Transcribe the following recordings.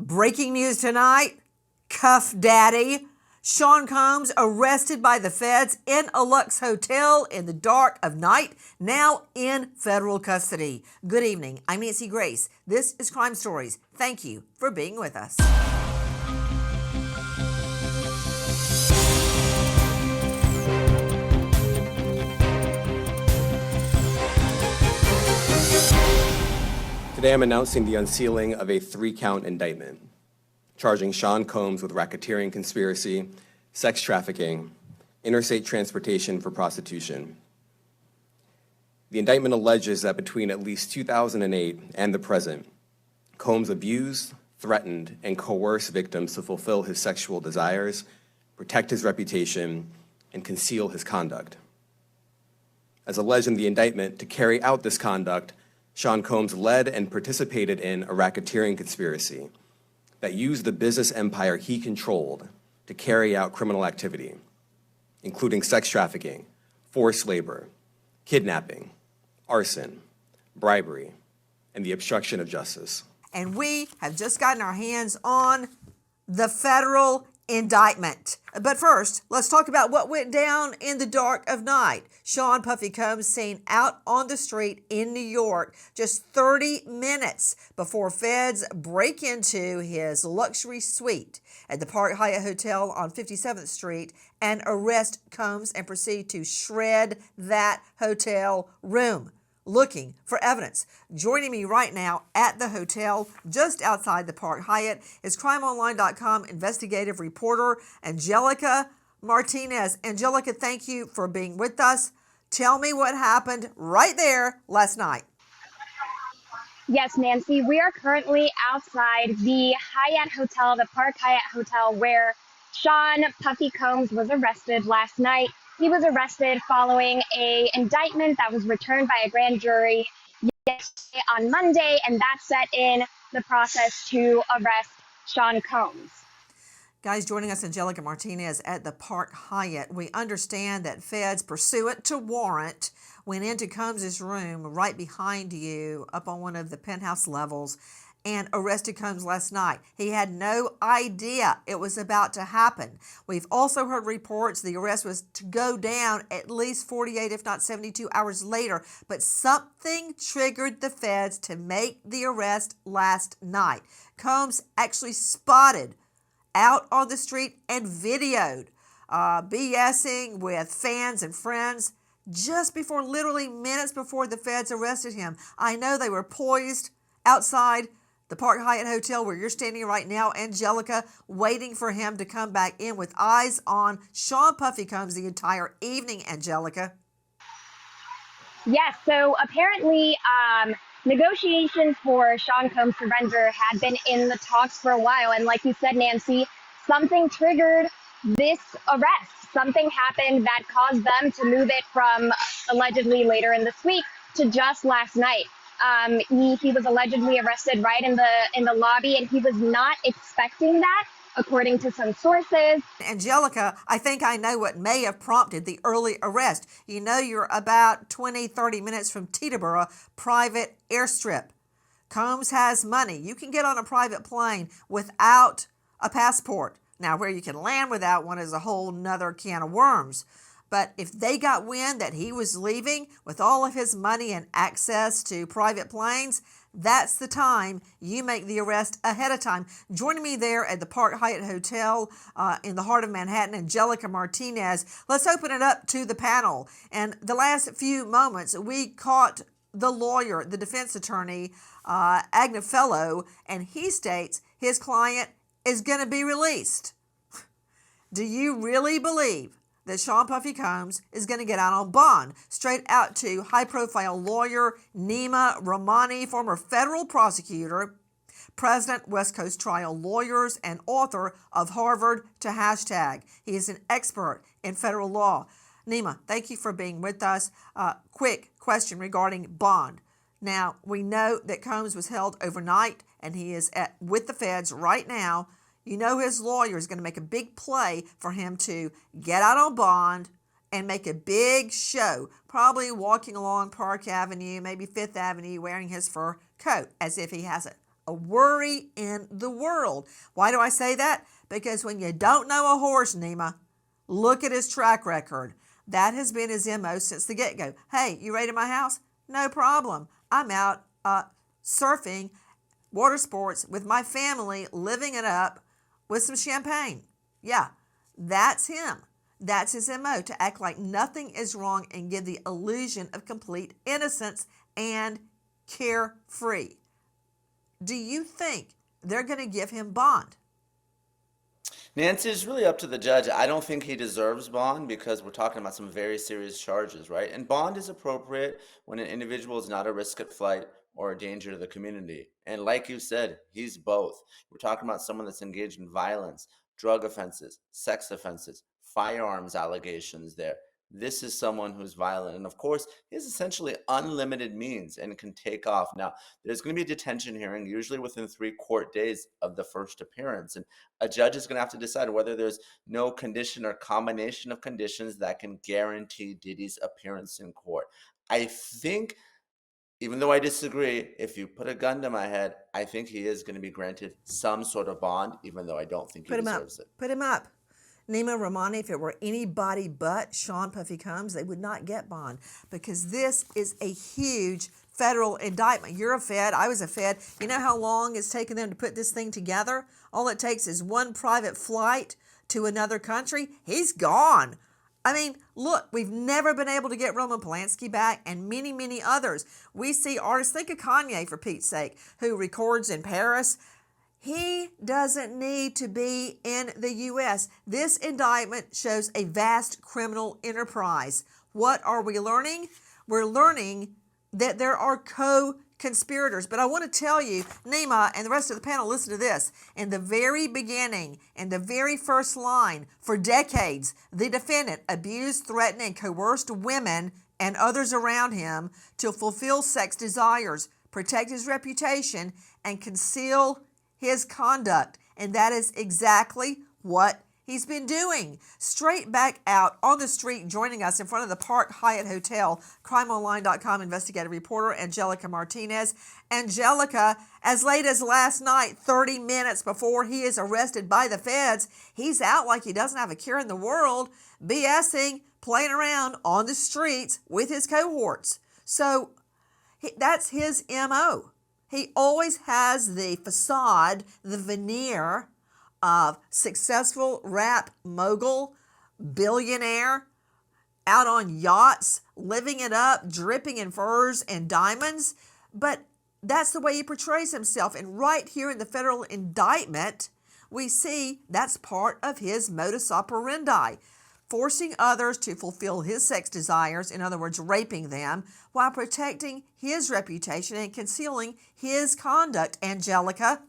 Breaking news tonight, Cuff Daddy. Sean Combs arrested by the feds in a Lux hotel in the dark of night, now in federal custody. Good evening, I'm Nancy Grace. This is Crime Stories. Thank you for being with us. Today I'm announcing the unsealing of a 3-count indictment, charging Sean Combs with racketeering conspiracy, sex trafficking, interstate transportation for prostitution. The indictment alleges that between at least 2008 and the present, Combs abused, threatened, and coerced victims to fulfill his sexual desires, protect his reputation, and conceal his conduct. As alleged in the indictment, to carry out this conduct, Sean Combs led and participated in a racketeering conspiracy that used the business empire he controlled to carry out criminal activity, including sex trafficking, forced labor, kidnapping, arson, bribery, and the obstruction of justice. And we have just gotten our hands on the federal indictment. But first, let's talk about what went down in the dark of night. Sean Puffy Combs seen out on the street in New York just 30 minutes before feds break into his luxury suite at the Park Hyatt Hotel on 57th Street and arrest Combs and proceed to shred that hotel room, looking for evidence. Joining me right now at the hotel just outside the Park Hyatt is crimeonline.com investigative reporter Angelica Martinez. Angelica, thank you for being with us. Tell me what happened right there last night. Yes, Nancy, we are currently outside the Hyatt Hotel, the Park Hyatt Hotel, where Sean Puffy Combs was arrested last night. He was arrested following an indictment that was returned by a grand jury yesterday on Monday, and that set in the process to arrest Sean Combs. Guys, joining us, Angelica Martinez at the Park Hyatt. We understand that feds, pursuant to warrant, went into Combs' room right behind you up on one of the penthouse levels and arrested Combs last night. He had no idea it was about to happen. We've also heard reports the arrest was to go down at least 48, if not 72 hours later, but something triggered the feds to make the arrest last night. Combs actually spotted out on the street and videoed BSing with fans and friends just before, literally minutes before the feds arrested him. I know they were poised outside the Park Hyatt Hotel where you're standing right now, Angelica, waiting for him to come back in with eyes on Sean Puffy Combs the entire evening, Angelica. Yes, so apparently negotiations for Sean Combs' surrender had been in the talks for a while. And like you said, Nancy, something triggered this arrest. Something happened that caused them to move it from allegedly later in this week to just last night. He was allegedly arrested right in the lobby, and he was not expecting that, according to some sources. Angelica, I think I know what may have prompted the early arrest. You know, you're about 20, 30 minutes from Teterboro private airstrip. Combs has money. You can get on a private plane without a passport. Now, where you can land without one is a whole nother can of worms. But if they got wind that he was leaving with all of his money and access to private planes, that's the time you make the arrest ahead of time. Joining me there at the Park Hyatt Hotel in the heart of Manhattan, Angelica Martinez. Let's open it up to the panel. And the last few moments, we caught the lawyer, the defense attorney, Agnefello, and he states his client is going to be released. Do you really believe that Sean Puffy Combs is going to get out on bond? Straight out to high-profile lawyer Nima Rahmani, former federal prosecutor, president, West Coast Trial Lawyers, and author of Harvard to Hashtag. He is an expert in federal law. Nima, thank you for being with us. Quick question regarding bond. Now, we know that Combs was held overnight, and he is with the feds right now. You know his lawyer is going to make a big play for him to get out on bond and make a big show, probably walking along Park Avenue, maybe Fifth Avenue, wearing his fur coat as if he has a worry in the world. Why do I say that? Because when you don't know a horse, Nima, look at his track record. That has been his MO since the get-go. Hey, you raided my house? No problem. I'm out surfing, water sports with my family, living it up with some champagne. Yeah, that's him. That's his MO, to act like nothing is wrong and give the illusion of complete innocence and carefree. Do you think they're going to give him bond? Nancy, is really up to the judge. I don't think he deserves bond because we're talking about some very serious charges, right? And bond is appropriate when an individual is not a risk at flight or a danger to the community. And like you said, he's both. We're talking about someone that's engaged in violence, drug offenses, sex offenses, firearms allegations there. This is someone who's violent. And of course, he has essentially unlimited means and can take off. Now, there's going to be a detention hearing, usually within 3 court days of the first appearance. And a judge is going to have to decide whether there's no condition or combination of conditions that can guarantee Diddy's appearance in court. I think, even though I disagree, if you put a gun to my head, I think he is going to be granted some sort of bond, even though I don't think he deserves it. Put him up. Nima Rahmani, if it were anybody but Sean Puffy Combs, they would not get bond, because this is a huge federal indictment. You're a Fed. I was a Fed. You know how long it's taken them to put this thing together? All it takes is one private flight to another country. He's gone. I mean, look, we've never been able to get Roman Polanski back, and many, many others. We see artists, think of Kanye, for Pete's sake, who records in Paris. He doesn't need to be in the U.S. This indictment shows a vast criminal enterprise. What are we learning? We're learning that there are co-conspirators. But I want to tell you, Nima and the rest of the panel, listen to this. In the very beginning, in the very first line, for decades, the defendant abused, threatened, and coerced women and others around him to fulfill sex desires, protect his reputation, and conceal his conduct. And that is exactly what he's been doing. Straight back out on the street, joining us in front of the Park Hyatt Hotel, crimeonline.com investigative reporter Angelica Martinez. Angelica, as late as last night, 30 minutes before he is arrested by the feds, he's out like he doesn't have a care in the world, BSing, playing around on the streets with his cohorts. So that's his MO. He always has the facade, the veneer of successful rap mogul, billionaire, out on yachts, living it up, dripping in furs and diamonds. But that's the way he portrays himself. And right here in the federal indictment, we see that's part of his modus operandi. Forcing others to fulfill his sex desires, in other words, raping them, while protecting his reputation and concealing his conduct. Angelica?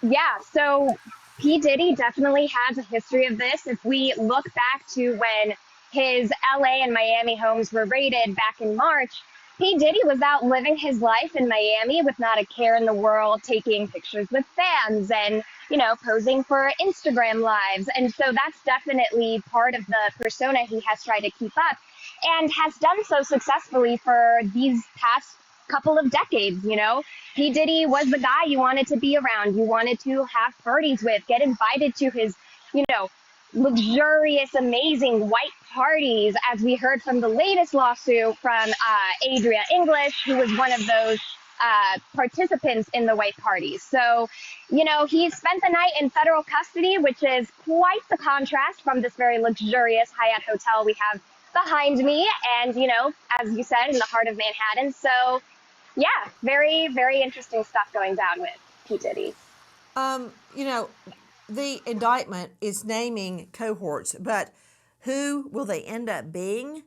Yeah, so P. Diddy definitely has a history of this. If we look back to when his LA and Miami homes were raided back in March, P. Diddy was out living his life in Miami with not a care in the world, taking pictures with fans and, posing for Instagram lives. And so that's definitely part of the persona he has tried to keep up and has done so successfully for these past couple of decades. P. Diddy was the guy you wanted to be around, you wanted to have parties with, get invited to his, luxurious, amazing white parties, as we heard from the latest lawsuit from Adria English, who was one of those participants in the white parties. So, he spent the night in federal custody, which is quite the contrast from this very luxurious Hyatt hotel we have behind me. And, as you said, in the heart of Manhattan. So, yeah, very, very interesting stuff going down with P. Diddy. The indictment is naming cohorts, but who will they end up being?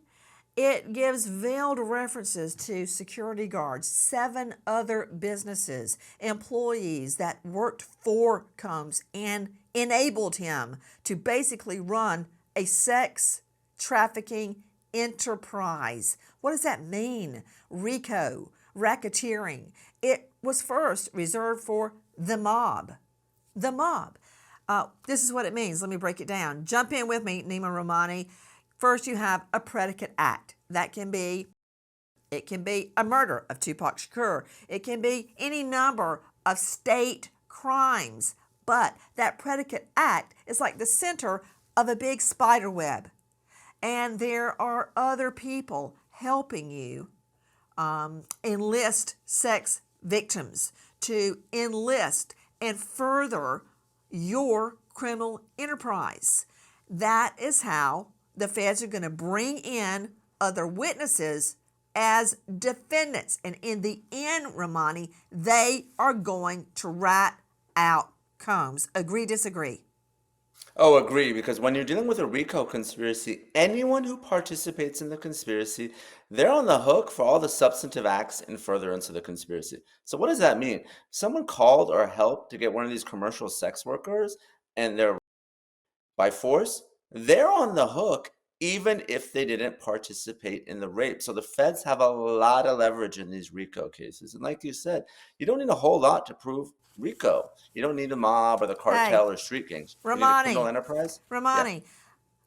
It gives veiled references to security guards, 7 other businesses, employees that worked for Combs and enabled him to basically run a sex trafficking enterprise. What does that mean? RICO, racketeering. It was first reserved for the mob. The mob. This is what it means. Let me break it down. Jump in with me, Nima Rahmani. First, you have a predicate act. That can be It can be a murder of Tupac Shakur. It can be any number of state crimes. But that predicate act is like the center of a big spider web. And there are other people helping you enlist sex victims to enlist and further your criminal enterprise. That is how the feds are going to bring in other witnesses as defendants. And in the end, Romani, they are going to rat out Combs. Agree, disagree? Oh, agree, because when you're dealing with a RICO conspiracy, anyone who participates in the conspiracy, they're on the hook for all the substantive acts in furtherance of the conspiracy. So what does that mean? Someone called or helped to get one of these commercial sex workers and they're by force, they're on the hook even if they didn't participate in the rape. So the feds have a lot of leverage in these RICO cases. And like you said, you don't need a whole lot to prove RICO. You don't need the mob or the cartel or street gangs. You need a criminal enterprise. Romani,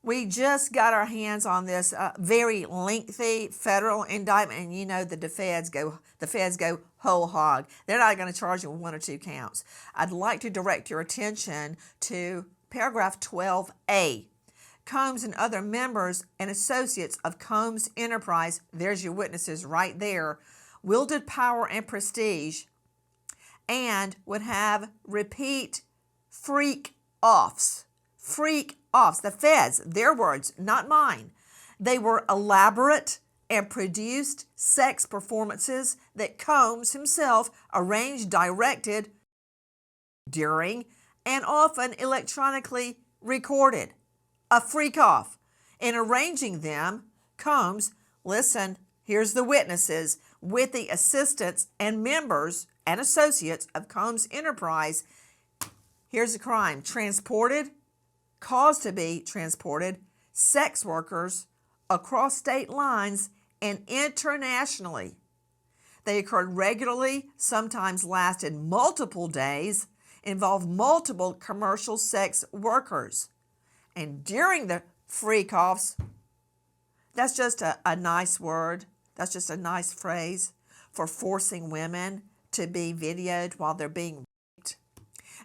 we just got our hands on this very lengthy federal indictment, and you know the feds go whole hog. They're not going to charge you with 1 or 2 counts. I'd like to direct your attention to paragraph 12A. Combs and other members and associates of Combs Enterprise, there's your witnesses right there, wielded power and prestige and would have repeat freak offs. Freak offs. The feds, their words, not mine. They were elaborate and produced sex performances that Combs himself arranged, directed during, and often electronically recorded. A freak off. In arranging them, Combs, listen, here's the witnesses, with the assistants and members and associates of Combs Enterprise. Here's the crime: transported, caused to be transported, sex workers across state lines and internationally. They occurred regularly, sometimes lasted multiple days, involved multiple commercial sex workers. And during the freak-offs, that's just a nice word, that's just a nice phrase for forcing women to be videoed while they're being raped.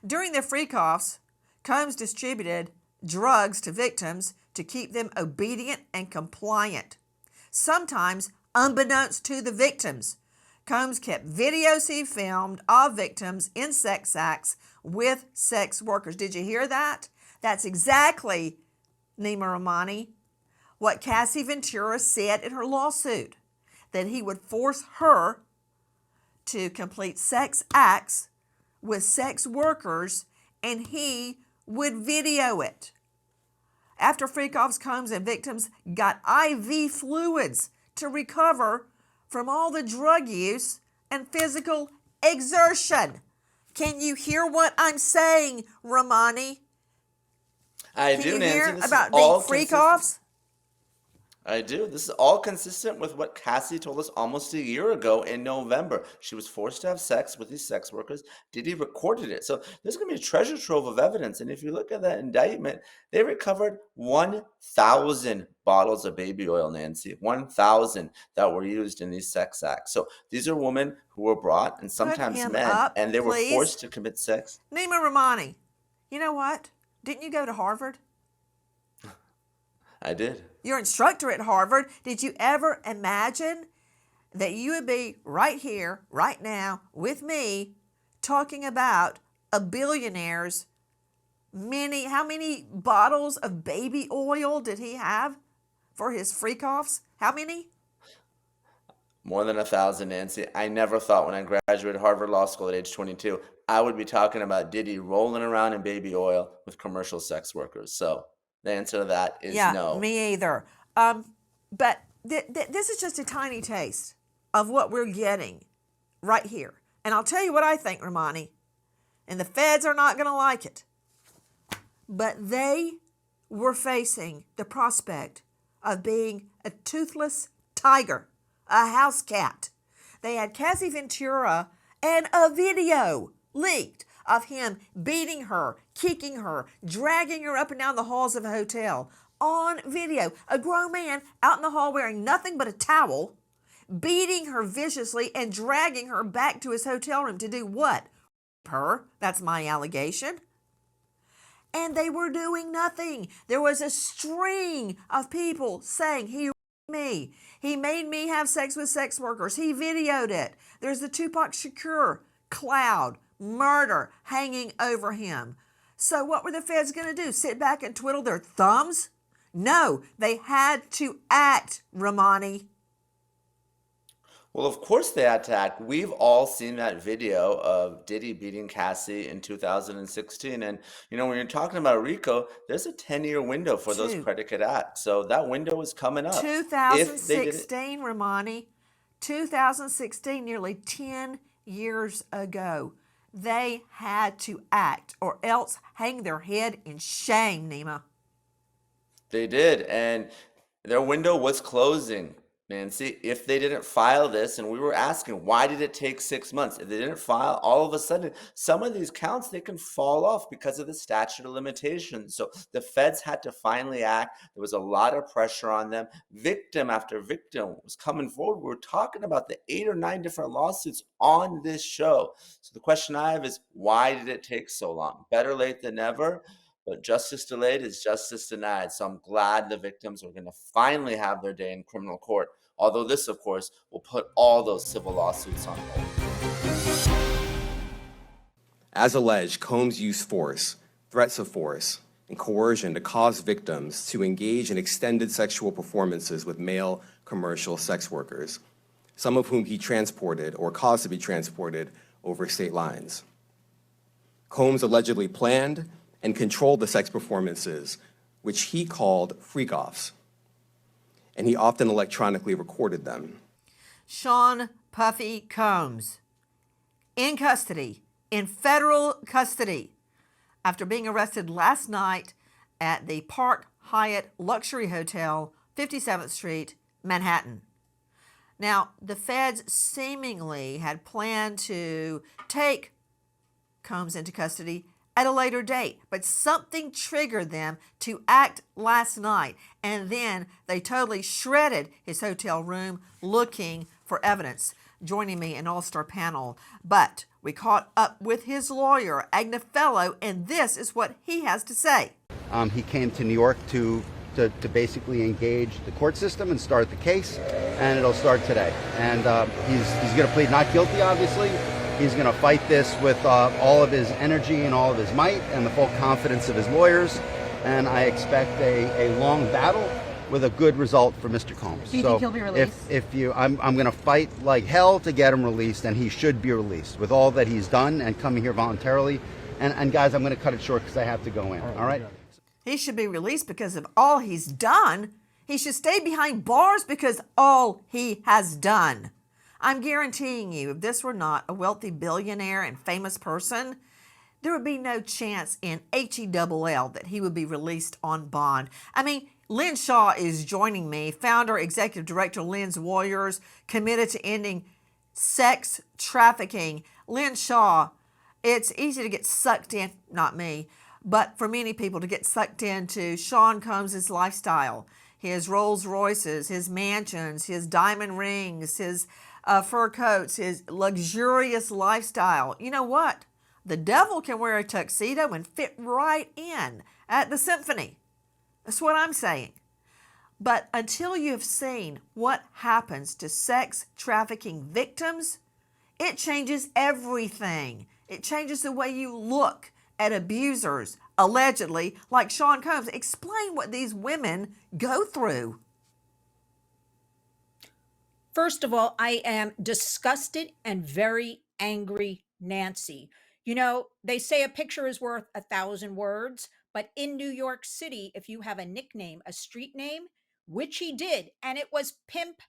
During the freak-offs, Combs distributed drugs to victims to keep them obedient and compliant. Sometimes, unbeknownst to the victims, Combs kept videos he filmed of victims in sex acts with sex workers. Did you hear that? That's exactly, Nima Romani, what Cassie Ventura said in her lawsuit, that he would force her to complete sex acts with sex workers and he would video it. After freak-offs, Combs and victims got IV fluids to recover from all the drug use and physical exertion. Can you hear what I'm saying, Romani? I Can do, you Nancy. hear This is about all the freak-offs? I do. This is all consistent with what Cassie told us almost a year ago in November. She was forced to have sex with these sex workers. Diddy recorded it. So there's going to be a treasure trove of evidence. And if you look at that indictment, they recovered 1,000 bottles of baby oil, Nancy. 1,000 that were used in these sex acts. So these are women who were brought, and sometimes him men, up, and they were please. forced to commit sex. Nima Romani, you know what? Didn't you go to Harvard? I did. Your instructor at Harvard, did you ever imagine that you would be right here, right now, with me, talking about a billionaire's how many bottles of baby oil did he have for his freak-offs? How many? More than 1,000, Nancy. I never thought when I graduated Harvard Law School at age 22, I would be talking about Diddy rolling around in baby oil with commercial sex workers. So the answer to that is no. Me either. But this is just a tiny taste of what we're getting right here. And I'll tell you what I think, Romani, and the feds are not going to like it. But they were facing the prospect of being a toothless tiger, a house cat. They had Cassie Ventura and a video leaked of him beating her, kicking her, dragging her up and down the halls of a hotel on video. A grown man out in the hall wearing nothing but a towel, beating her viciously and dragging her back to his hotel room to do what? Her. That's my allegation. And they were doing nothing. There was a string of people saying he raped me. He made me have sex with sex workers. He videoed it. There's the Tupac Shakur cloud, murder hanging over him. So what were the feds going to do? Sit back and twiddle their thumbs? No, they had to act, Romani. Well, of course they had to act. We've all seen that video of Diddy beating Cassie in 2016. And, when you're talking about RICO, there's a 10-year window for those Two. predicate acts. So that window is coming up. If they did it, 2016, Romani. 2016, nearly 10 years ago. They had to act or else hang their head in shame, Nima. they did. And their window was closing, Nancy. If they didn't file this, and we were asking, why did it take 6 months? If they didn't file, all of a sudden, some of these counts, they can fall off because of the statute of limitations. So the feds had to finally act. There was a lot of pressure on them. Victim after victim was coming forward. We were talking about the 8 or 9 different lawsuits on this show. So the question I have is, why did it take so long? Better late than never. But justice delayed is justice denied. So I'm glad the victims are going to finally have their day in criminal court. Although this, of course, will put all those civil lawsuits on hold. As alleged, Combs used force, threats of force, and coercion to cause victims to engage in extended sexual performances with male commercial sex workers, some of whom he transported or caused to be transported over state lines. Combs allegedly planned and controlled the sex performances, which he called freak-offs, and he often electronically recorded them. Sean Puffy Combs, in custody, in federal custody, after being arrested last night at the Park Hyatt Luxury Hotel, 57th Street, Manhattan. Now, the feds seemingly had planned to take Combs into custody at a later date, but something triggered them to act last night, and then they totally shredded his hotel room looking for evidence. Joining me, an all-star panel, but we caught up with his lawyer, Agnefello, and this is what he has to say. He came to New York to basically engage the court system and start the case, and it'll start today. And he's going to plead not guilty, obviously. He's going to fight this with all of his energy and all of his might and the full confidence of his lawyers. And I expect a long battle with a good result for Mr. Combs. Do you think he'll be released? I'm going to fight like hell to get him released, and he should be released with all that he's done and coming here voluntarily. And guys, I'm going to cut it short because I have to go in. All right? He should be released because of all he's done. He should stay behind bars because all he has done. I'm guaranteeing you, if this were not a wealthy billionaire and famous person, there would be no chance in HELL that he would be released on bond. I mean, Lynn Shaw is joining me, founder, executive director, Lynn's Warriors, committed to ending sex trafficking. Lynn Shaw, it's easy to get sucked in, not me, but for many people to get sucked into Sean Combs' lifestyle, his Rolls Royces, his mansions, his diamond rings, his fur coats, his luxurious lifestyle. You know what? The devil can wear a tuxedo and fit right in at the symphony. That's what I'm saying. But until you've seen what happens to sex trafficking victims, it changes everything. It changes the way you look at abusers, allegedly, like Sean Combs. Explain what these women go through. First of all, I am disgusted and very angry, Nancy. You know, they say a picture is worth 1,000 words, but in New York City, if you have a nickname, a street name, which he did, and it was Pimp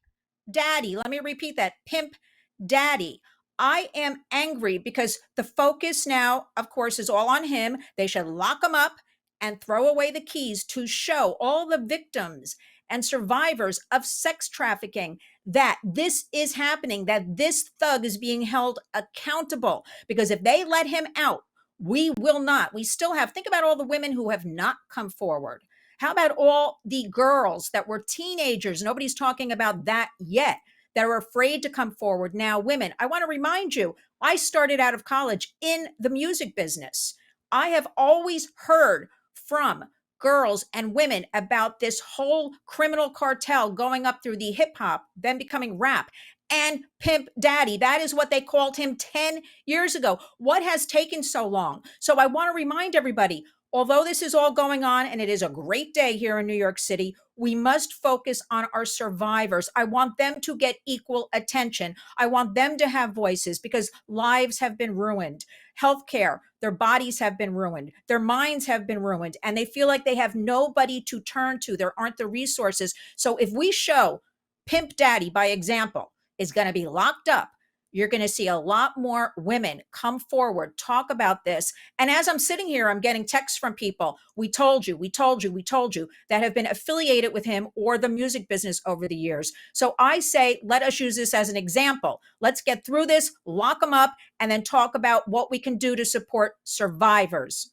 Daddy. Let me repeat that, Pimp Daddy. I am angry because the focus now, of course, is all on him. They should lock him up and throw away the keys to show all the victims and survivors of sex trafficking that this is happening, that this thug is being held accountable. Because if they let him out, we will not. We still have, think about all the women who have not come forward. How about all the girls that were teenagers? Nobody's talking about that yet. that are afraid to come forward. Now, women, I want to remind you, I started out of college in the music business. I have always heard from girls and women about this whole criminal cartel going up through the hip hop, then becoming rap, and Pimp Daddy. That is what they called him 10 years ago. What has taken so long? So I want to remind everybody, although this is all going on and it is a great day here in New York City, we must focus on our survivors. I want them to get equal attention. I want them to have voices because lives have been ruined. Healthcare, their bodies have been ruined. Their minds have been ruined. And they feel like they have nobody to turn to. There aren't the resources. So if we show Pimp Daddy by example is going to be locked up, you're going to see a lot more women come forward, talk about this. And as I'm sitting here, I'm getting texts from people. We told you, that have been affiliated with him or the music business over the years. So I say, let us use this as an example. Let's get through this, lock them up, and then talk about what we can do to support survivors.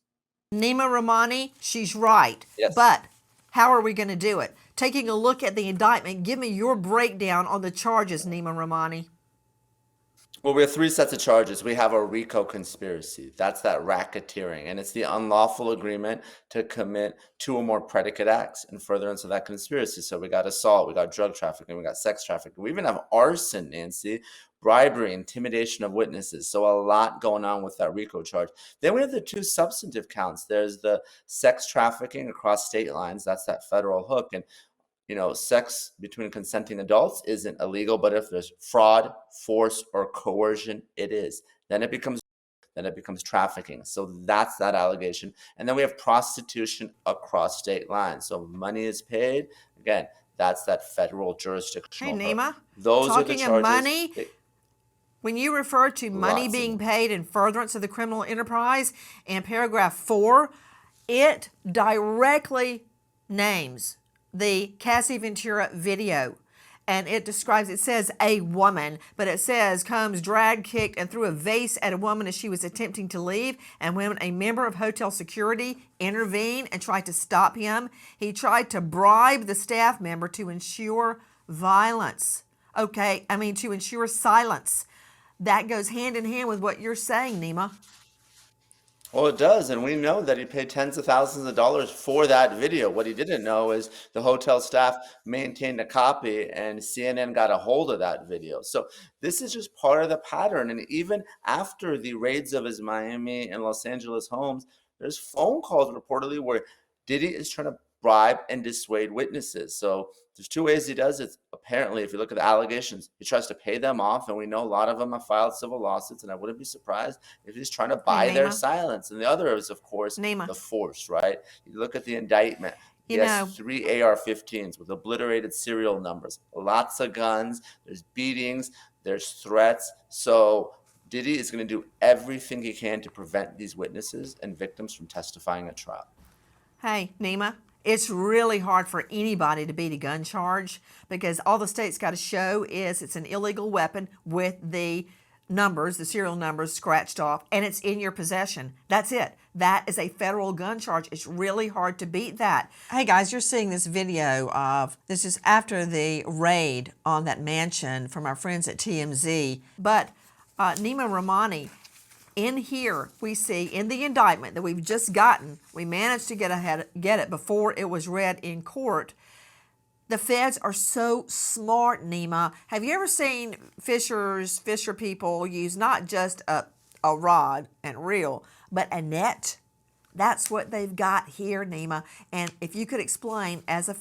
Nima Rahmani, she's right. Yes. But how are we going to do it? Taking a look at the indictment, give me your breakdown on the charges, Nima Rahmani. Well, we have three sets of charges. We have a RICO conspiracy. That's that racketeering. And it's the unlawful agreement to commit two or more predicate acts in furtherance of that conspiracy. So we got assault, we got drug trafficking, we got sex trafficking. We even have arson, Nancy, bribery, intimidation of witnesses. So a lot going on with that RICO charge. Then we have the two substantive counts. There's the sex trafficking across state lines. That's that federal hook. And sex between consenting adults isn't illegal, but if there's fraud, force, or coercion, it is. Then it becomes trafficking. So that's that allegation. And then we have prostitution across state lines. So money is paid. Again, that's that federal jurisdictional. Hey, Nima, those are the talking charges. of money, when you refer to money Lots of being them. paid in furtherance of the criminal enterprise, in paragraph 4, it directly names the Cassie Ventura video. And it says a woman, but it says Combs dragged, kicked, and threw a vase at a woman as she was attempting to leave. And when a member of hotel security intervened and tried to stop him, he tried to bribe the staff member to ensure violence. To ensure silence. That goes hand in hand with what you're saying, Nima. Well, it does, and we know that he paid tens of thousands of dollars for that video. What he didn't know is the hotel staff maintained a copy, and CNN got a hold of that video. So this is just part of the pattern. And even after the raids of his Miami and Los Angeles homes, there's phone calls reportedly where Diddy is trying to bribe and dissuade witnesses. So there's two ways he does it. Apparently, if you look at the allegations, he tries to pay them off, and we know a lot of them have filed civil lawsuits, and I wouldn't be surprised if he's trying to buy their silence. And the other is, of course, the force, right? You look at the indictment. He has 3 AR-15s with obliterated serial numbers, lots of guns, there's beatings, there's threats. So Diddy is going to do everything he can to prevent these witnesses and victims from testifying at trial. Hey, Nima, it's really hard for anybody to beat a gun charge because all the state's got to show is it's an illegal weapon with the serial numbers scratched off, and it's in your possession. That's it. That is a federal gun charge. It's really hard to beat that. Hey guys, you're seeing this video this is after the raid on that mansion from our friends at TMZ. But Nima Rahmani, in here, we see in the indictment that we've just gotten, we managed to get it before it was read in court. The feds are so smart, Nima. Have you ever seen fisher people use not just a rod and reel, but a net? That's what they've got here, Nima. And if you could explain, as a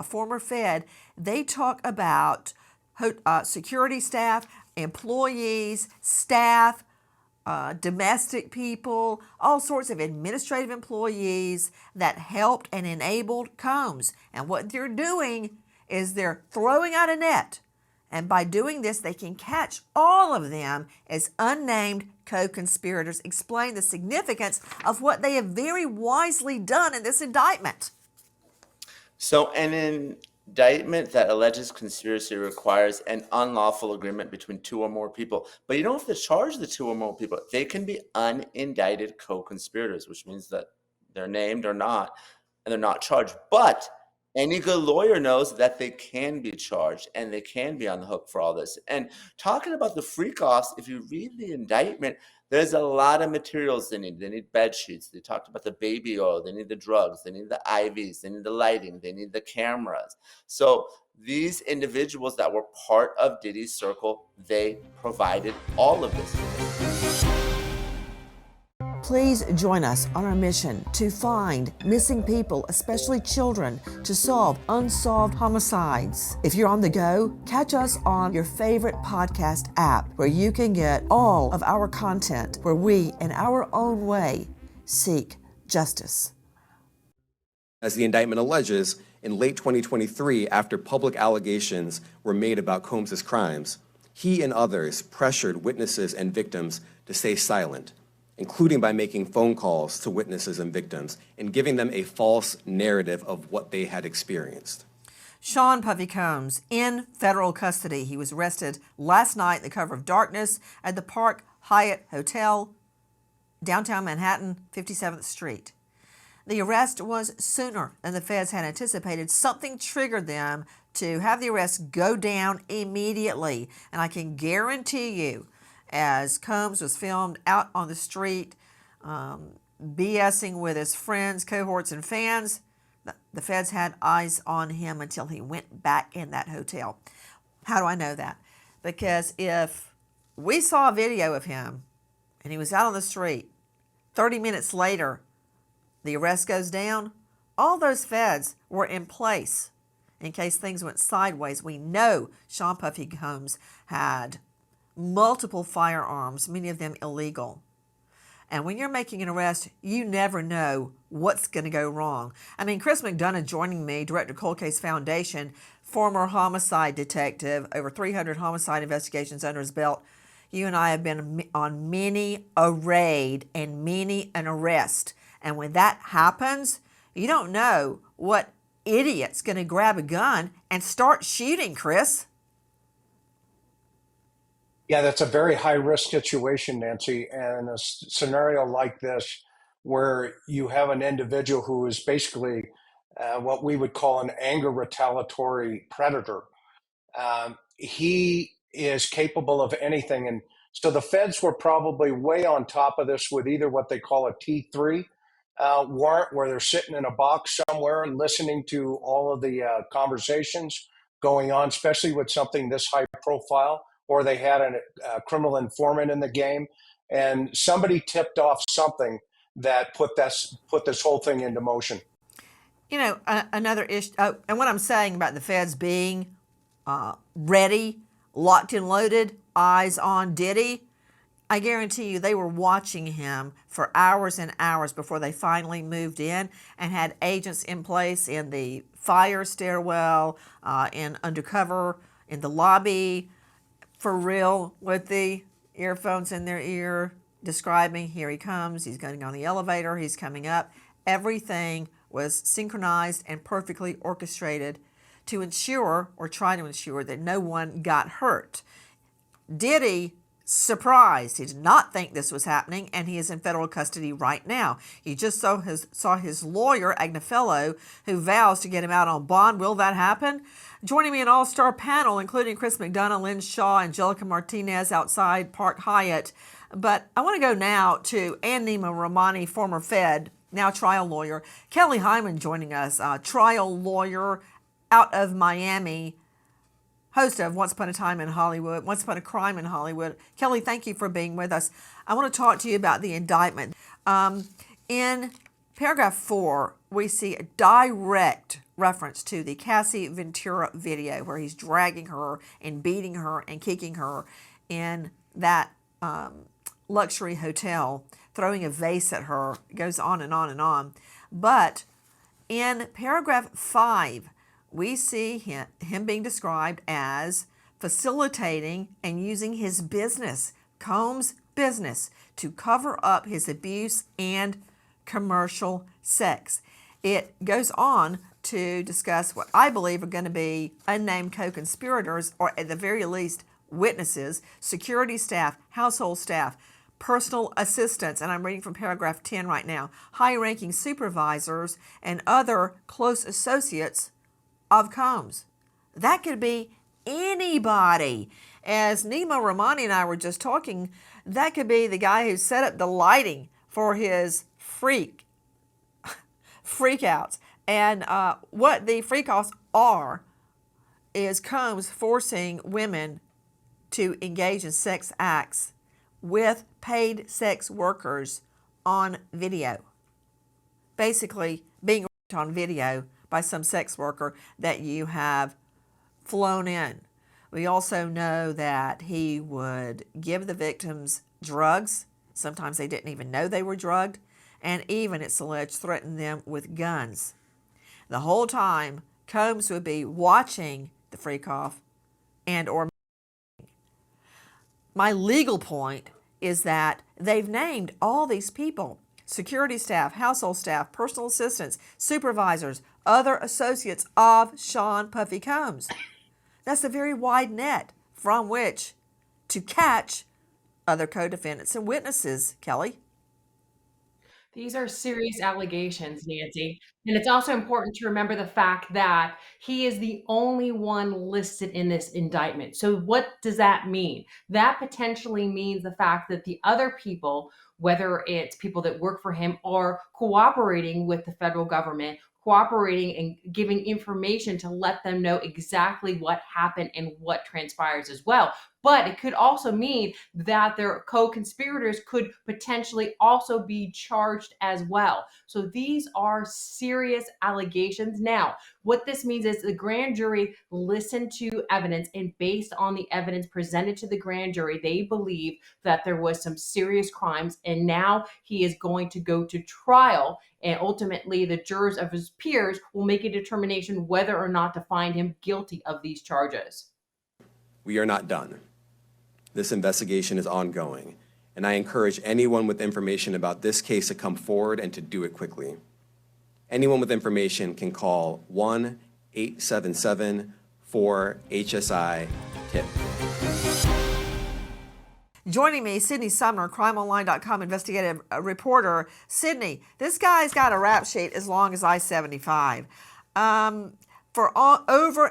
former Fed, they talk about security staff, employees, staff, domestic people, all sorts of administrative employees that helped and enabled Combs. And what they're doing is they're throwing out a net. And by doing this, they can catch all of them as unnamed co-conspirators. Explain the significance of what they have very wisely done in this indictment. So an indictment that alleges conspiracy requires an unlawful agreement between two or more people. But you don't have to charge the two or more people. They can be unindicted co-conspirators, which means that they're named or not, and they're not charged. But Any good lawyer knows that they can be charged and they can be on the hook for all this. And talking about the freak offs, if you read the indictment, there's a lot of materials they need. They need bed sheets. They talked about the baby oil. They need the drugs. They need the IVs. They need the lighting. They need the cameras. So these individuals that were part of Diddy's circle, they provided all of this. Please join us on our mission to find missing people, especially children, to solve unsolved homicides. If you're on the go, catch us on your favorite podcast app where you can get all of our content where we, in our own way, seek justice. As the indictment alleges, in late 2023, after public allegations were made about Combs' crimes, he and others pressured witnesses and victims to stay silent, including by making phone calls to witnesses and victims and giving them a false narrative of what they had experienced. Sean Puffy Combs in federal custody. He was arrested last night in the cover of darkness at the Park Hyatt Hotel, downtown Manhattan, 57th Street. The arrest was sooner than the feds had anticipated. Something triggered them to have the arrest go down immediately. And I can guarantee you, as Combs was filmed out on the street, BSing with his friends, cohorts, and fans, the feds had eyes on him until he went back in that hotel. How do I know that? Because if we saw a video of him and he was out on the street, 30 minutes later, the arrest goes down, all those feds were in place in case things went sideways. We know Sean Puffy Combs had multiple firearms, many of them illegal. And when you're making an arrest, you never know what's going to go wrong. I mean, Chris McDonough joining me, director of Cold Case Foundation, former homicide detective, over 300 homicide investigations under his belt. You and I have been on many a raid and many an arrest. And when that happens, you don't know what idiot's going to grab a gun and start shooting, Chris. Yeah, that's a very high risk situation, Nancy. And a scenario like this, where you have an individual who is basically what we would call an anger retaliatory predator, he is capable of anything. And so the feds were probably way on top of this with either what they call a T3 warrant, where they're sitting in a box somewhere and listening to all of the conversations going on, especially with something this high profile, or they had a criminal informant in the game, and somebody tipped off something that put this whole thing into motion. You know, another issue, and what I'm saying about the feds being ready, locked and loaded, eyes on Diddy, I guarantee you they were watching him for hours and hours before they finally moved in and had agents in place in the fire stairwell, in undercover, in the lobby, for real, with the earphones in their ear, describing, here he comes, he's getting on the elevator, he's coming up. Everything was synchronized and perfectly orchestrated to ensure, or try to ensure, that no one got hurt. Diddy, surprised, he did not think this was happening, and he is in federal custody right now. He just saw his lawyer, Agnefello, who vows to get him out on bond. Will that happen? Joining me an all-star panel, including Chris McDonough, Lynn Shaw, Angelica Martinez outside Park Hyatt. But I want to go now to Nima Rahmani, former Fed, now trial lawyer. Kelly Hyman joining us, trial lawyer out of Miami, host of Once Upon a Time in Hollywood, Once Upon a Crime in Hollywood. Kelly, thank you for being with us. I want to talk to you about the indictment. In paragraph 4, we see a direct reference to the Cassie Ventura video where he's dragging her and beating her and kicking her in that luxury hotel, throwing a vase at her. It goes on and on and on. But in paragraph 5, we see him being described as facilitating and using his business, Combs' business, to cover up his abuse and commercial sex. It goes on to discuss what I believe are going to be unnamed co-conspirators, or at the very least witnesses, security staff, household staff, personal assistants, and I'm reading from paragraph 10 right now, high-ranking supervisors and other close associates of Combs. That could be anybody. As Nima Rahmani and I were just talking, that could be the guy who set up the lighting for his freakouts. And what the freakouts are is Combs forcing women to engage in sex acts with paid sex workers on video. Basically, being raped on video by some sex worker that you have flown in. We also know that he would give the victims drugs. Sometimes they didn't even know they were drugged. And even, it's alleged, threatened them with guns. The whole time, Combs would be watching the freak-off and or. My legal point is that they've named all these people: security staff, household staff, personal assistants, supervisors, other associates of Sean Puffy Combs. That's a very wide net from which to catch other co-defendants and witnesses, Kelly. These are serious allegations, Nancy. And it's also important to remember the fact that he is the only one listed in this indictment. So what does that mean? That potentially means the fact that the other people, whether it's people that work for him, are cooperating with the federal government, cooperating and giving information to let them know exactly what happened and what transpires as well. But it could also mean that their co-conspirators could potentially also be charged as well. So these are serious allegations. Now, what this means is the grand jury listened to evidence, and based on the evidence presented to the grand jury, they believe that there was some serious crimes, and now he is going to go to trial, and ultimately the jurors of his peers will make a determination whether or not to find him guilty of these charges. We are not done. This investigation is ongoing, and I encourage anyone with information about this case to come forward and to do it quickly. Anyone with information can call 1-877-4HSI-TIP. Joining me, Sydney Sumner, crimeonline.com investigative reporter. Sydney, this guy's got a rap sheet as long as I-75. Over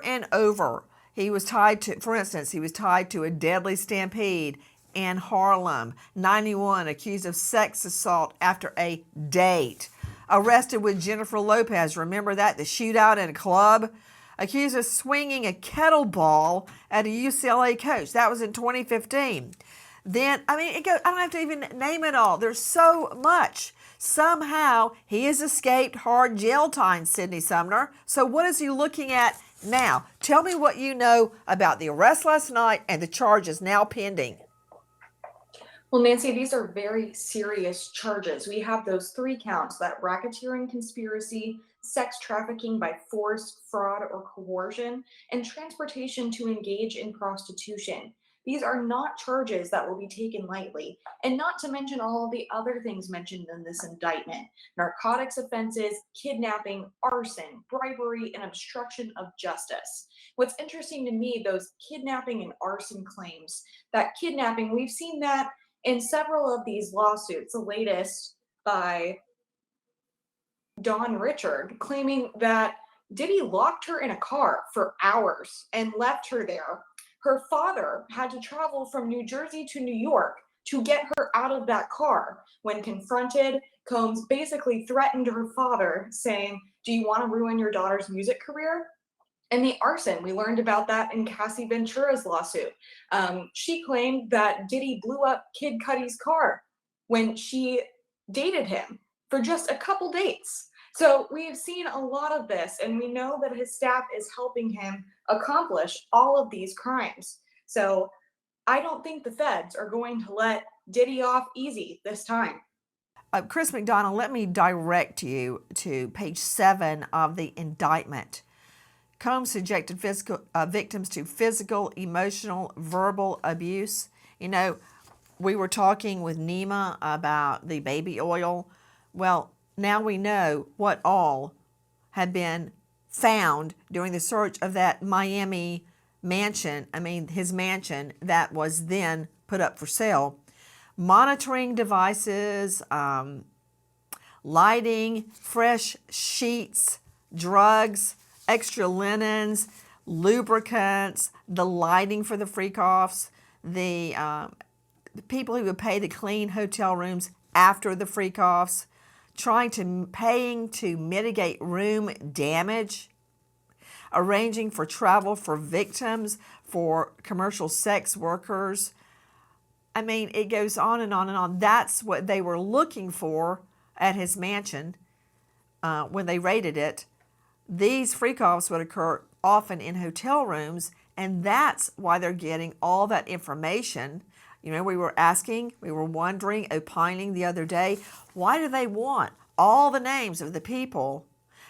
and over, he was tied to, for instance, he was tied to a deadly stampede in Harlem. 91, accused of sex assault after a date. Arrested with Jennifer Lopez. Remember that? The shootout in a club. Accused of swinging a kettlebell at a UCLA coach. That was in 2015. Then, it goes, I don't have to even name it all. There's so much. Somehow, he has escaped hard jail time, Sydney Sumner. So what is he looking at now? Tell me what you know about the arrest last night and the charges now pending. Well, Nancy, these are very serious charges. We have those 3 counts: that racketeering conspiracy, sex trafficking by force, fraud, or coercion, and transportation to engage in prostitution. These are not charges that will be taken lightly, and not to mention all of the other things mentioned in this indictment: narcotics offenses, kidnapping, arson, bribery, and obstruction of justice. What's interesting to me, those kidnapping and arson claims, that kidnapping, we've seen that in several of these lawsuits, the latest by Dawn Richard, claiming that Diddy locked her in a car for hours and left her there. Her father had to travel from New Jersey to New York to get her out of that car. When confronted, Combs basically threatened her father, saying, "Do you want to ruin your daughter's music career?" And the arson, we learned about that in Cassie Ventura's lawsuit. She claimed that Diddy blew up Kid Cudi's car when she dated him for just a couple dates. So we've seen a lot of this, and we know that his staff is helping him accomplish all of these crimes. So I don't think the feds are going to let Diddy off easy this time. Chris McDonald, let me direct you to page 7 of the indictment. Combs subjected victims to physical, emotional, verbal abuse. You know, we were talking with Nima about the baby oil. Well, now we know what all had been found during the search of that Miami mansion, his mansion that was then put up for sale. Monitoring devices, lighting, fresh sheets, drugs, extra linens, lubricants, the lighting for the freak-offs, the people who would pay to clean hotel rooms after the freak-offs, paying to mitigate room damage, arranging for travel for victims, for commercial sex workers. I mean, it goes on and on and on. That's what they were looking for at his mansion when they raided it. These freak-offs would occur often in hotel rooms, and that's why they're getting all that information. You know, we were wondering, opining the other day, why do they want all the names of the people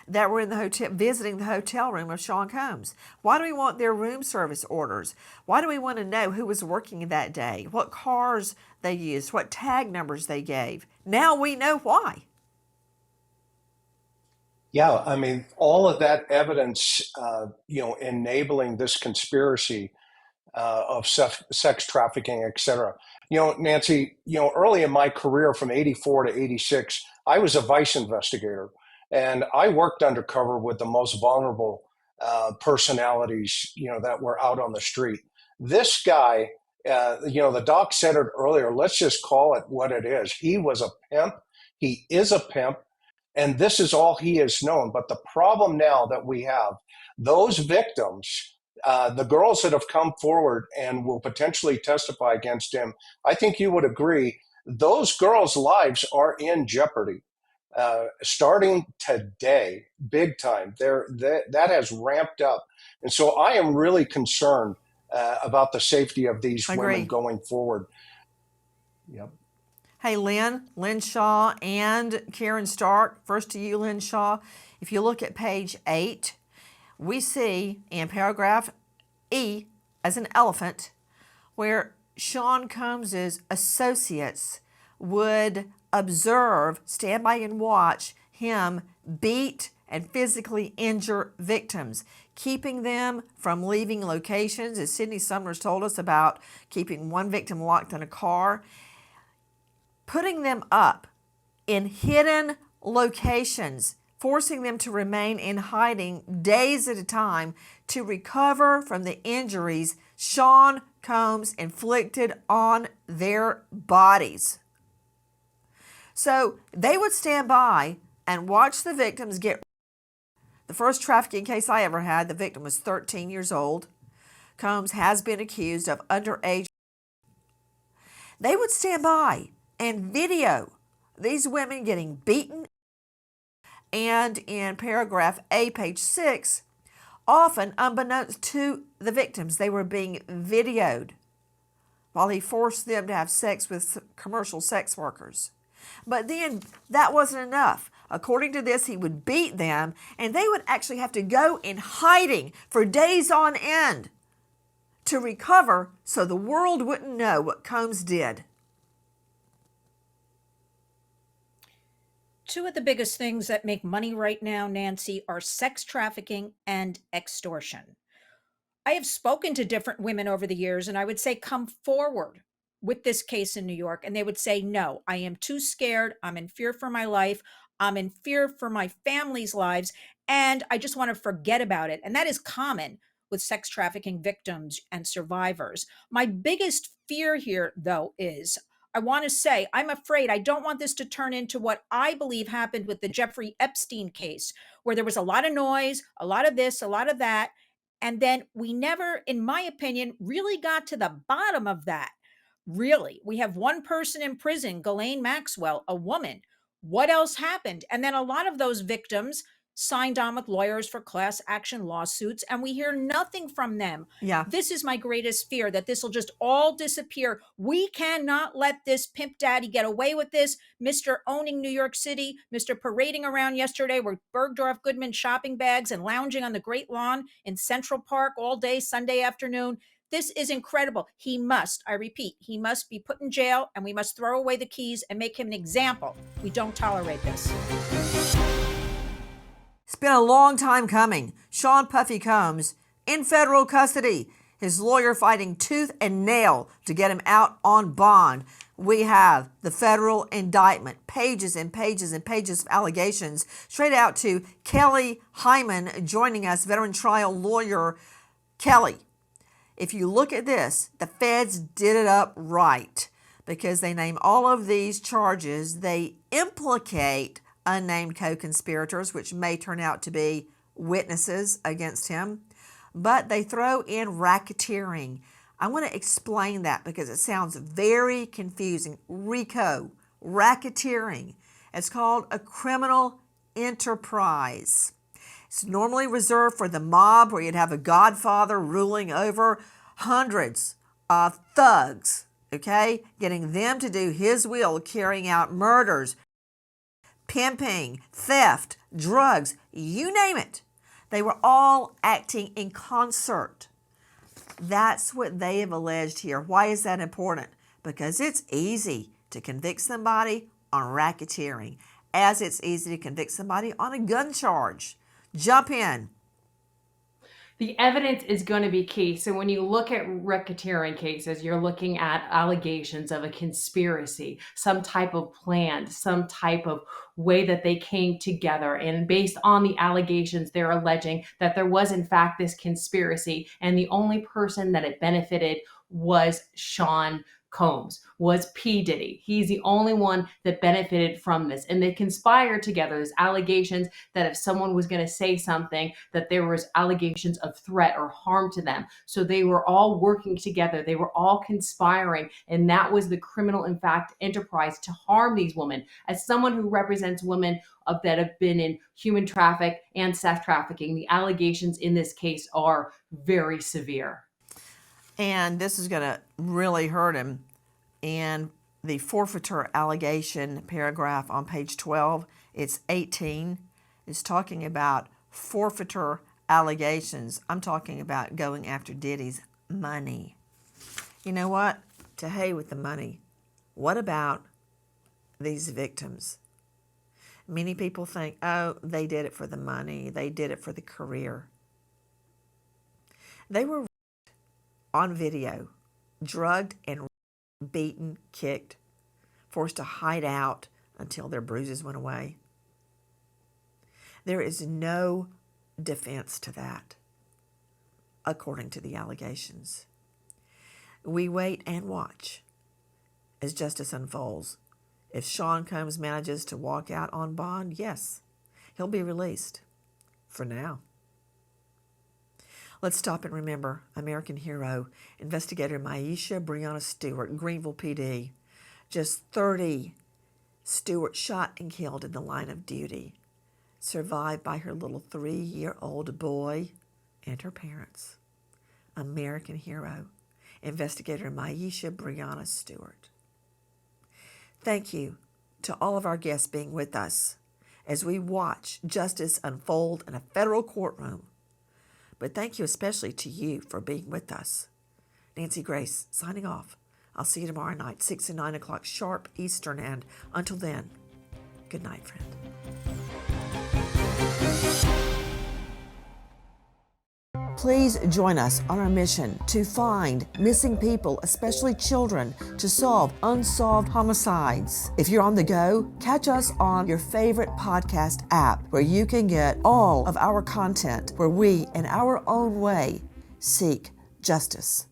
that were in the hotel, visiting the hotel room of Sean Combs? Why do we want their room service orders? Why do we want to know who was working that day, what cars they used, what tag numbers they gave? Now we know why. Yeah, I mean, all of that evidence, enabling this conspiracy of sex trafficking, et cetera. Nancy, early in my career from 84 to 86, I was a vice investigator, and I worked undercover with the most vulnerable personalities, that were out on the street. This guy, the doc said it earlier, let's just call it what it is. He was a pimp. He is a pimp. And this is all he has known. But the problem now that we have, those victims, the girls that have come forward and will potentially testify against him, I think you would agree, those girls' lives are in jeopardy. Starting today, big time. That has ramped up. And so I am really concerned about the safety of these women going forward. Yep. Hey, Lynn Shaw and Karen Stark. First to you, Lynn Shaw. If you look at page 8, we see in paragraph E, as an elephant, where Sean Combs's associates would observe, stand by and watch him beat and physically injure victims, keeping them from leaving locations, as Sydney Summers told us about keeping one victim locked in a car, putting them up in hidden locations, forcing them to remain in hiding days at a time to recover from the injuries Sean Combs inflicted on their bodies. So they would stand by and watch the victims get. The first trafficking case I ever had, the victim was 13 years old. Combs has been accused of underage. They would stand by and video these women getting beaten. And in paragraph A, page 6, often unbeknownst to the victims, they were being videoed while he forced them to have sex with commercial sex workers. But then that wasn't enough. According to this, he would beat them, and they would actually have to go in hiding for days on end to recover so the world wouldn't know what Combs did. Two of the biggest things that make money right now, Nancy, are sex trafficking and extortion. I have spoken to different women over the years, and I would say, come forward with this case in New York. And they would say, no, I am too scared. I'm in fear for my life. I'm in fear for my family's lives. And I just want to forget about it. And that is common with sex trafficking victims and survivors. My biggest fear here, though, is I want to say, I'm afraid I don't want this to turn into what I believe happened with the Jeffrey Epstein case, where there was a lot of noise, a lot of this, a lot of that. And then we never, in my opinion, really got to the bottom of that. Really, we have one person in prison, Ghislaine Maxwell, a woman. What else happened? And then a lot of those victims signed on with lawyers for class action lawsuits, and we hear nothing from them. Yeah. This is my greatest fear, that this will just all disappear. We cannot let this pimp daddy get away with this. Mr. Owning New York City, Mr. parading around yesterday with Bergdorf Goodman shopping bags and lounging on the Great Lawn in Central Park all day Sunday afternoon. This is incredible. He must, I repeat, he must be put in jail, and we must throw away the keys and make him an example. We don't tolerate this. It's been a long time coming. Sean Puffy Combs in federal custody. His lawyer fighting tooth and nail to get him out on bond. we have the federal indictment, pages and pages and pages of allegations, straight out to Kelly Hyman joining us, veteran trial lawyer. Kelly, if you look at this, the feds did it up right because they name all of these charges. They implicate unnamed co-conspirators, which may turn out to be witnesses against him, but they throw in racketeering. I want to explain that because it sounds very confusing. RICO, racketeering. It's called a criminal enterprise. It's normally reserved for the mob, where you'd have a godfather ruling over hundreds of thugs, okay? Getting them to do his will, carrying out murders, pimping, theft, drugs, you name it. They were all acting in concert. That's what they have alleged here. Why is that important? Because it's easy to convict somebody on racketeering, as it's easy to convict somebody on a gun charge. Jump in. The evidence is going to be key. So when you look at racketeering cases, you're looking at allegations of a conspiracy, some type of plan, some type of way that they came together. And based on the allegations, they're alleging that there was in fact this conspiracy, and the only person that it benefited was Sean Combs, was P. Diddy. He's the only one that benefited from this. And they conspired together. There's allegations that if someone was going to say something, that there was allegations of threat or harm to them. So they were all working together. They were all conspiring. And that was the criminal, in fact, enterprise to harm these women. As someone who represents women that have been in human traffic and sex trafficking, the allegations in this case are very severe. And this is going to really hurt him. And the forfeiture allegation paragraph on page 12, it's 18, is talking about forfeiture allegations. I'm talking about going after Diddy's money. You know what? To hey with the money. What about these victims? Many people think, oh, they did it for the money. They did it for the career. They were on video, drugged and beaten, kicked, forced to hide out until their bruises went away. There is no defense to that, according to the allegations. We wait and watch as justice unfolds. If Sean Combs manages to walk out on bond, yes, he'll be released for now. Let's stop and remember American hero, investigator Maisha Brianna Stewart, Greenville PD. Just 30, Stewart shot and killed in the line of duty, survived by her little 3-year-old boy and her parents. American hero, investigator Maisha Brianna Stewart. Thank you to all of our guests being with us as we watch justice unfold in a federal courtroom. But thank you especially to you for being with us. Nancy Grace, signing off. I'll see you tomorrow night, 6 and 9 o'clock sharp Eastern. And until then, good night, friend. Please join us on our mission to find missing people, especially children, to solve unsolved homicides. If you're on the go, catch us on your favorite podcast app, where you can get all of our content, where we, in our own way, seek justice.